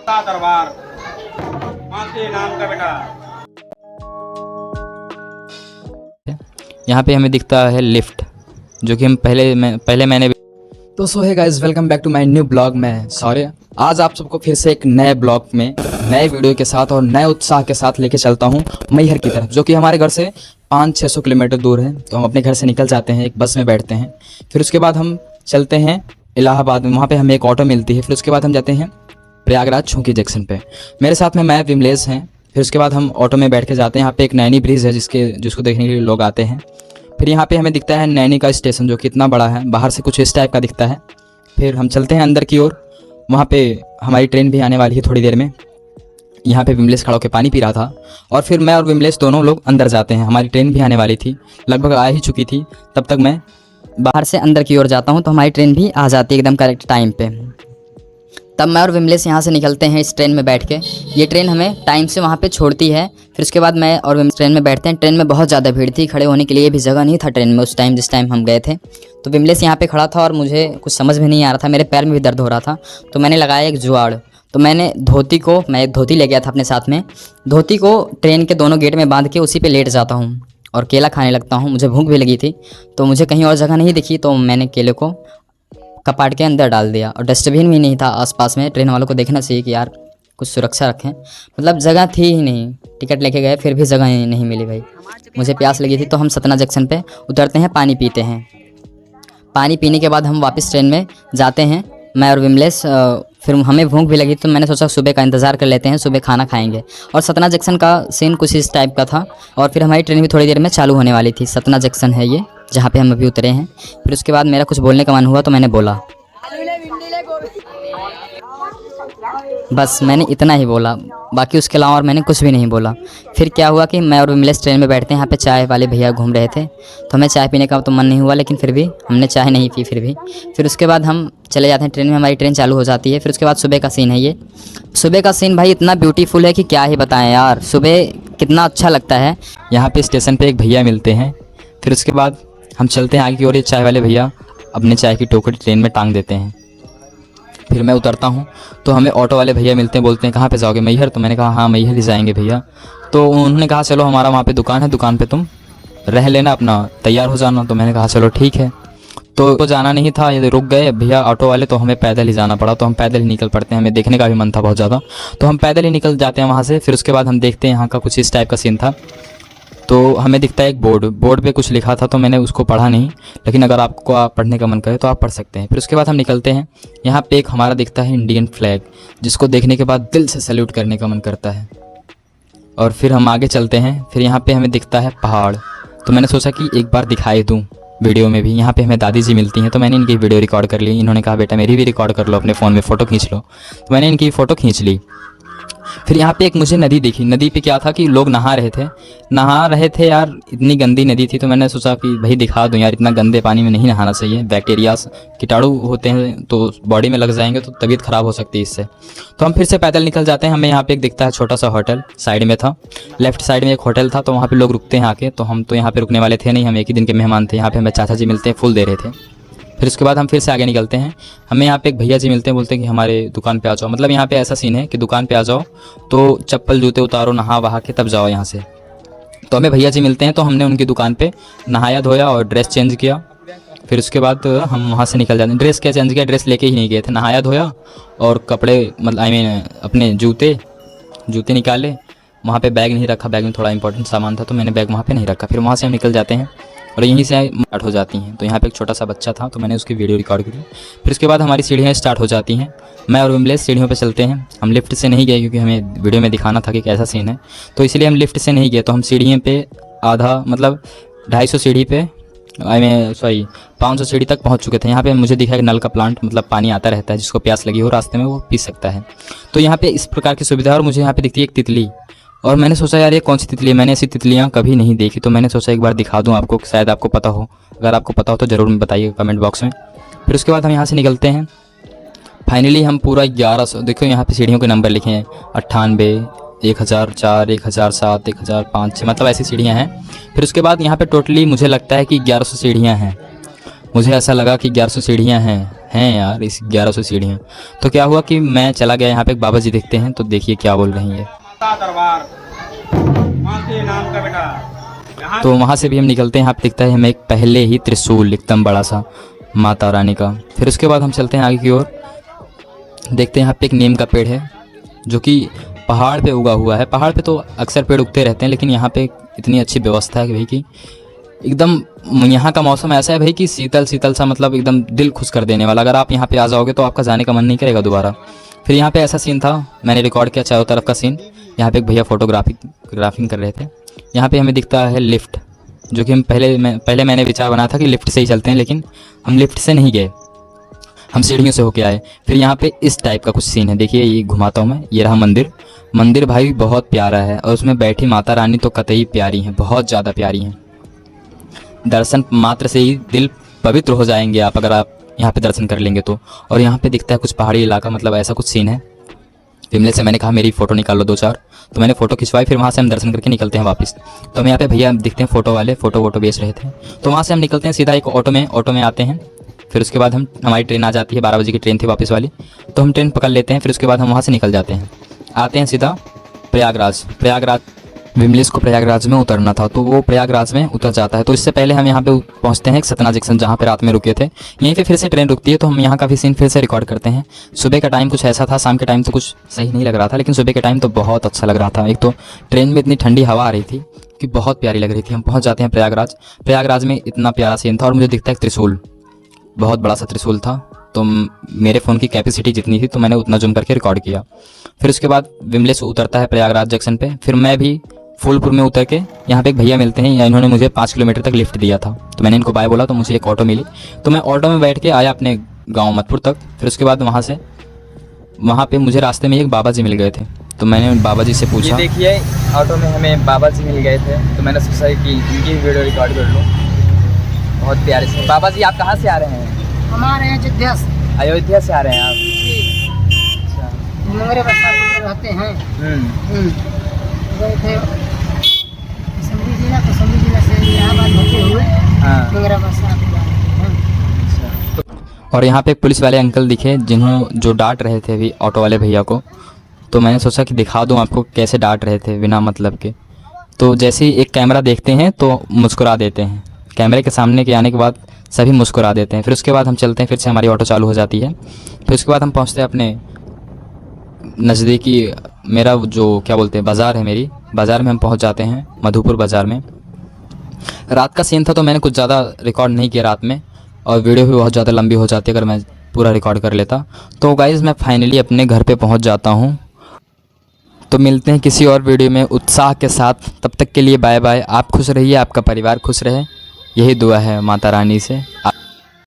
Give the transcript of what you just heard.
का दरबार माँ के नाम का बेटा। यहाँ पे हमें दिखता है लिफ्ट, जो कि हम पहले मैंने तो सो है guys, welcome back to my new blog में सॉरी। आज आप सबको फिर से एक नए ब्लॉग में नए वीडियो के साथ और नए उत्साह के साथ लेके चलता हूँ मैहर की तरफ, जो कि हमारे घर से 500-600 किलोमीटर दूर है। तो हम अपने घर से निकल जाते हैं, एक बस में बैठते हैं, फिर उसके बाद हम चलते हैं इलाहाबाद में। वहाँ पे हमें एक ऑटो मिलती है, फिर उसके बाद हम जाते हैं प्रयागराज छुंकी जंक्शन पे। मेरे साथ में मैं विमलेश हैं। फिर उसके बाद हम ऑटो में बैठ के जाते हैं। यहाँ पे एक नैनी ब्रिज है जिसको देखने के लिए लोग आते हैं। फिर यहाँ पे हमें दिखता है नैनी का स्टेशन, जो कि इतना बड़ा है, बाहर से कुछ इस टाइप का दिखता है। फिर हम चलते हैं अंदर की ओर। वहाँ पे हमारी ट्रेन भी आने वाली है थोड़ी देर में। यहाँ पे विमलेश खड़ा होकर पानी पी रहा था, और फिर मैं और विमलेश दोनों लोग अंदर जाते हैं। हमारी ट्रेन भी आने वाली थी, लगभग आ ही चुकी थी। तब तक मैं बाहर से अंदर की ओर जाता हूँ तो हमारी ट्रेन भी आ जाती है एकदम करेक्ट टाइम पे। तब मैं और विमलेश यहाँ से निकलते हैं इस ट्रेन में बैठ के। ये ट्रेन हमें टाइम से वहाँ पे छोड़ती है। फिर उसके बाद मैं और विमलेश ट्रेन में बैठते हैं। ट्रेन में बहुत ज़्यादा भीड़ थी, खड़े होने के लिए भी जगह नहीं था ट्रेन में उस टाइम जिस टाइम हम गए थे। तो विमलेश यहाँ पे खड़ा था और मुझे कुछ समझ में नहीं आ रहा था, मेरे पैर में भी दर्द हो रहा था। तो मैंने लगाया एक जुगाड़। तो मैं एक धोती ले गया था अपने साथ में। धोती को ट्रेन के दोनों गेट में बांध के उसी पे लेट जाता हूँ और केला खाने लगता हूँ। मुझे भूख भी लगी थी, तो मुझे कहीं और जगह नहीं दिखी, तो मैंने केले को कपाट के अंदर डाल दिया। और डस्टबिन भी नहीं था आसपास में। ट्रेन वालों को देखना चाहिए कि यार कुछ सुरक्षा रखें, मतलब जगह थी ही नहीं। टिकट लेके गए, फिर भी जगह नहीं मिली भाई। मुझे प्यास लगी थी, तो हम सतना जंक्शन पे उतरते हैं, पानी पीते हैं। पानी पीने के बाद हम वापस ट्रेन में जाते हैं, मैं और विमलेश। फिर हमें भूख भी लगी, तो मैंने सोचा सुबह का इंतज़ार कर लेते हैं, सुबह खाना खाएंगे। और सतना जंक्शन का सीन कुछ इस टाइप का था। और फिर हमारी ट्रेन भी थोड़ी देर में चालू होने वाली थी। सतना जंक्शन है ये, जहाँ पे हम अभी उतरे हैं। फिर उसके बाद मेरा कुछ बोलने का मन हुआ, तो मैंने बोला, बस मैंने इतना ही बोला, बाकी उसके अलावा और मैंने कुछ भी नहीं बोला। फिर क्या हुआ कि मैं और विमलेश ट्रेन में बैठते हैं। यहाँ पे चाय वाले भैया घूम रहे थे, तो हमें चाय पीने का तो मन नहीं हुआ, लेकिन फिर भी हमने चाय नहीं पी। फिर उसके बाद हम चले जाते हैं ट्रेन में। हमारी ट्रेन चालू हो जाती है। फिर उसके बाद सुबह का सीन है ये। सुबह का सीन भाई इतना ब्यूटीफुल है कि क्या ही बताएं यार, सुबह कितना अच्छा लगता है। यहाँ पे स्टेशन पे एक भैया मिलते हैं। फिर उसके बाद हम चलते हैं आगे की ओर। ये चाय वाले भैया अपने चाय की टोकरी ट्रेन में टांग देते हैं। फिर मैं उतरता हूँ, तो हमें ऑटो वाले भैया मिलते हैं, बोलते हैं कहाँ पे जाओगे, मैहर? तो मैंने कहा हाँ मैहर ही जाएंगे भैया। तो उन्होंने कहा चलो हमारा वहाँ पे दुकान है, दुकान पे तुम रह लेना, अपना तैयार हो जाना। तो मैंने कहा चलो ठीक है। तो जाना नहीं था, ये रुक गए भैया ऑटो वाले, तो हमें पैदल ही जाना पड़ा। तो हम पैदल ही निकल पड़ते हैं, हमें देखने का भी मन था बहुत ज़्यादा, तो हम पैदल ही निकल जाते हैं वहाँ से। फिर उसके बाद हम देखते हैं यहाँ का कुछ इस टाइप का सीन था। तो हमें दिखता है एक बोर्ड पे कुछ लिखा था, तो मैंने उसको पढ़ा नहीं, लेकिन अगर आपको पढ़ने का मन करे तो आप पढ़ सकते हैं। फिर उसके बाद हम निकलते हैं। यहाँ पे एक हमारा दिखता है इंडियन फ्लैग, जिसको देखने के बाद दिल से सैल्यूट करने का मन करता है। और फिर हम आगे चलते हैं। फिर यहाँ पे हमें दिखता है पहाड़, तो मैंने सोचा कि एक बार दिखाई दूँ वीडियो में भी। यहाँ पे हमें दादी जी मिलती हैं, तो मैंने इनकी वीडियो रिकॉर्ड कर ली। इन्होंने कहा बेटा मेरी भी रिकॉर्ड कर लो, अपने फ़ोन में फ़ोटो खींच लो, तो मैंने इनकी फ़ोटो खींच ली। फिर यहाँ पे एक मुझे नदी दिखी। नदी पे क्या था कि लोग नहा रहे थे यार, इतनी गंदी नदी थी। तो मैंने सोचा कि भाई दिखा दूं यार, इतना गंदे पानी में नहीं नहाना चाहिए, बैक्टीरियाज कीटाणु होते हैं तो बॉडी में लग जाएंगे, तो तबीयत ख़राब हो सकती है इससे। तो हम फिर से पैदल निकल जाते हैं। हमें यहाँ पे एक दिखता है छोटा सा होटल, साइड में था, लेफ्ट साइड में एक होटल था, तो वहाँ पर लोग रुकते हैं आके। तो हम तो यहाँ पर रुकने वाले थे नहीं, हम एक ही दिन के मेहमान थे। यहाँ पर हमें चाचा जी मिलते हैं, फूल दे रहे थे। फिर उसके बाद हम फिर से आगे निकलते हैं। हमें यहाँ पे एक भैया जी मिलते हैं, बोलते हैं कि हमारे दुकान पे आ जाओ। मतलब यहाँ पे ऐसा सीन है कि दुकान पे आ जाओ तो चप्पल जूते उतारो, नहा वहा के तब जाओ यहाँ से। तो हमें भैया जी मिलते हैं, तो हमने उनकी दुकान पे नहाया धोया और ड्रेस चेंज किया। फिर उसके बाद हम वहाँ से निकल जाते हैं। ड्रेस क्या चेंज किया, ड्रेस लेके ही नहीं गए थे, नहाया धोया और कपड़े मतलब अपने जूते निकाले। वहाँ पे बैग नहीं रखा, बैग में थोड़ा इंपॉर्टेंट सामान था, तो मैंने बैग वहाँ पे नहीं रखा। फिर वहाँ से हम निकल जाते हैं और यहीं से स्टार्ट हो जाती हैं। तो यहाँ पे एक छोटा सा बच्चा था, तो मैंने उसकी वीडियो रिकॉर्ड करी। फिर उसके बाद हमारी सीढ़ियाँ स्टार्ट हो जाती हैं। मैं और विमलेश सीढ़ियों पे चलते हैं। हम लिफ्ट से नहीं गए, क्योंकि हमें वीडियो में दिखाना था कि कैसा सीन है, तो इसलिए हम लिफ्ट से नहीं गए। तो हम सीढ़ियों पे आधा मतलब 250 सीढ़ी पे 500 सीढ़ी तक पहुँच चुके थे। यहाँ पे मुझे दिखा एक नल का प्लांट, मतलब पानी आता रहता है, जिसको प्यास लगी हो रास्ते में वो पी सकता है। तो यहाँ पे इस प्रकार की सुविधा है। और मुझे यहाँ पे दिखती है एक तितली, और मैंने सोचा यार ये कौन सी तितली है, मैंने ऐसी तितलियाँ कभी नहीं देखी। तो मैंने सोचा एक बार दिखा दूँ आपको, शायद आपको पता हो। अगर आपको पता हो तो ज़रूर बताइए कमेंट बॉक्स में। फिर उसके बाद हम यहाँ से निकलते हैं। फाइनली हम पूरा 1100, देखो यहाँ पे सीढ़ियों के नंबर लिखे हैं, 98, 1004, 1007, 1005, मतलब ऐसी सीढ़ियाँ हैं। फिर उसके बाद यहाँ पे टोटली मुझे लगता है कि 1100 सीढ़ियाँ हैं। मुझे ऐसा लगा कि 1100 सीढ़ियाँ हैं यार, इस 1100 सीढ़ियाँ। तो क्या हुआ कि मैं चला गया, यहाँ पे एक बाबा जी दिखते हैं, तो देखिए क्या बोल रही है। माता दरबार माँ के नाम का बेटा यहाँ तो वहाँ से भी हम निकलते हैं, यहाँ पे दिखता है हमें एक पहले ही त्रिशूल एकदम बड़ा सा माता रानी का। फिर उसके बाद हम चलते हैं आगे की ओर, देखते हैं यहाँ पे एक नीम का पेड़ है जो कि पहाड़ पे उगा हुआ है। पहाड़ पे तो अक्सर पेड़ उगते रहते हैं, लेकिन यहाँ पे इतनी अच्छी व्यवस्था है कि भाई कि एकदम यहाँ का मौसम ऐसा है भाई कि शीतल शीतल सा, मतलब एकदम दिल खुश कर देने वाला। अगर आप यहाँ पे आ जाओगे तो आपका जाने का मन नहीं करेगा दोबारा। फिर यहाँ पे ऐसा सीन था, मैंने रिकॉर्ड किया चारों तरफ का सीन। यहाँ पे एक भैया फोटोग्राफिंग कर रहे थे। यहाँ पे हमें दिखता है लिफ्ट, जो कि हम पहले मैंने विचार बनाया था कि लिफ्ट से ही चलते हैं, लेकिन हम लिफ्ट से नहीं गए, हम सीढ़ियों से होके आए। फिर यहाँ पे इस टाइप का कुछ सीन है, देखिए ये घुमाता हूँ मैं। ये रहा मंदिर भाई बहुत प्यारा है, और उसमें बैठी माता रानी तो कतई प्यारी हैं, बहुत ज़्यादा प्यारी हैं। दर्शन मात्र से ही दिल पवित्र हो जाएंगे आप, अगर आप यहाँ पे दर्शन कर लेंगे तो। और यहाँ पे दिखता है कुछ पहाड़ी इलाका, मतलब ऐसा कुछ सीन है। विमले से मैंने कहा मेरी फ़ोटो निकाल लो 2-4, तो मैंने फ़ोटो खिंचवाई। फिर वहाँ से हम दर्शन करके निकलते हैं वापस। तो हमें यहाँ पे भैया दिखते हैं फ़ोटो वाले, फ़ोटो बेच रहे थे। तो वहाँ से हम निकलते हैं सीधा एक ऑटो में आते हैं। फिर उसके बाद हमारी ट्रेन आ जाती है, 12 बजे की ट्रेन थी वापस वाली, तो हम ट्रेन पकड़ लेते हैं। फिर उसके बाद हम वहाँ से निकल जाते हैं, आते हैं सीधा प्रयागराज। विमलेश को प्रयागराज में उतरना था, तो वो प्रयागराज में उतर जाता है। तो इससे पहले हम यहाँ पे पहुँचते हैं सतना जंक्शन, जहाँ पे रात में रुके थे। यहीं पे फिर से ट्रेन रुकती है, तो हम यहाँ का भी सीन फिर से रिकॉर्ड करते हैं। सुबह का टाइम कुछ ऐसा था, शाम के टाइम तो कुछ सही नहीं लग रहा था, लेकिन सुबह के टाइम तो बहुत अच्छा लग रहा था। एक तो ट्रेन में इतनी ठंडी हवा आ रही थी कि बहुत प्यारी लग रही थी। हम पहुँच जाते हैं प्रयागराज में इतना प्यारा सीन था, और मुझे दिखता है एक त्रिशूल, बहुत बड़ा सा त्रिशूल था। तो मेरे फ़ोन की कैपेसिटी जितनी थी तो मैंने उतना जूम करके रिकॉर्ड किया। फिर उसके बाद विमलेश उतरता है प्रयागराज जंक्शन पे। फिर मैं भी फूलपुर में उतर के यहाँ पे एक भैया मिलते हैं, या इन्होंने मुझे 5 किलोमीटर तक लिफ्ट दिया था। तो मैंने इनको बाय बोला, तो मुझे एक ऑटो मिली, तो मैं ऑटो में बैठ के आया अपने गाँव मतपुर तक। फिर उसके बाद वहाँ पे मुझे रास्ते में एक बाबा जी मिल गए थे, तो मैंने बाबा जी से पूछा। देखिए ऑटो में हमें बाबा जी मिल गए थे, तो मैंने सोचा कि इनकी वीडियो रिकॉर्ड कर लूँ। बहुत प्यारे से। बाबा जी आप कहाँ से आ रहे हैं? हमारे यहाँ अयोध्या से आ रहे हैं आप? अच्छा। मंगरे बस्तापुर में रहते हैं। गए थे कसौली जिला से इलाहाबाद होते हुए हाँ। मंगरा बस्तापुर हैं। और यहाँ पे एक पुलिस वाले अंकल दिखे, जो डांट रहे थे अभी ऑटो वाले भैया को। तो मैंने सोचा कि दिखा दूँ आपको कैसे डांट रहे थे बिना मतलब के। तो जैसे ही एक कैमरा देखते हैं तो मुस्कुरा देते हैं, कैमरे के सामने के आने के बाद सभी मुस्कुरा देते हैं। फिर उसके बाद हम चलते हैं, फिर से हमारी ऑटो चालू हो जाती है। फिर उसके बाद हम पहुंचते हैं अपने नज़दीकी, मेरा जो क्या बोलते हैं बाज़ार है, मेरी बाज़ार में हम पहुंच जाते हैं, मधुपुर बाज़ार में। रात का सीन था तो मैंने कुछ ज़्यादा रिकॉर्ड नहीं किया रात में, और वीडियो भी बहुत ज़्यादा लंबी हो जाती है अगर मैं पूरा रिकॉर्ड कर लेता। तो गाइज़ मैं फाइनली अपने घर पर पहुँच जाता हूँ। तो मिलते हैं किसी और वीडियो में उत्साह के साथ, तब तक के लिए बाय बाय। आप खुश रहिए, आपका परिवार खुश रहे, यही दुआ है माता रानी से।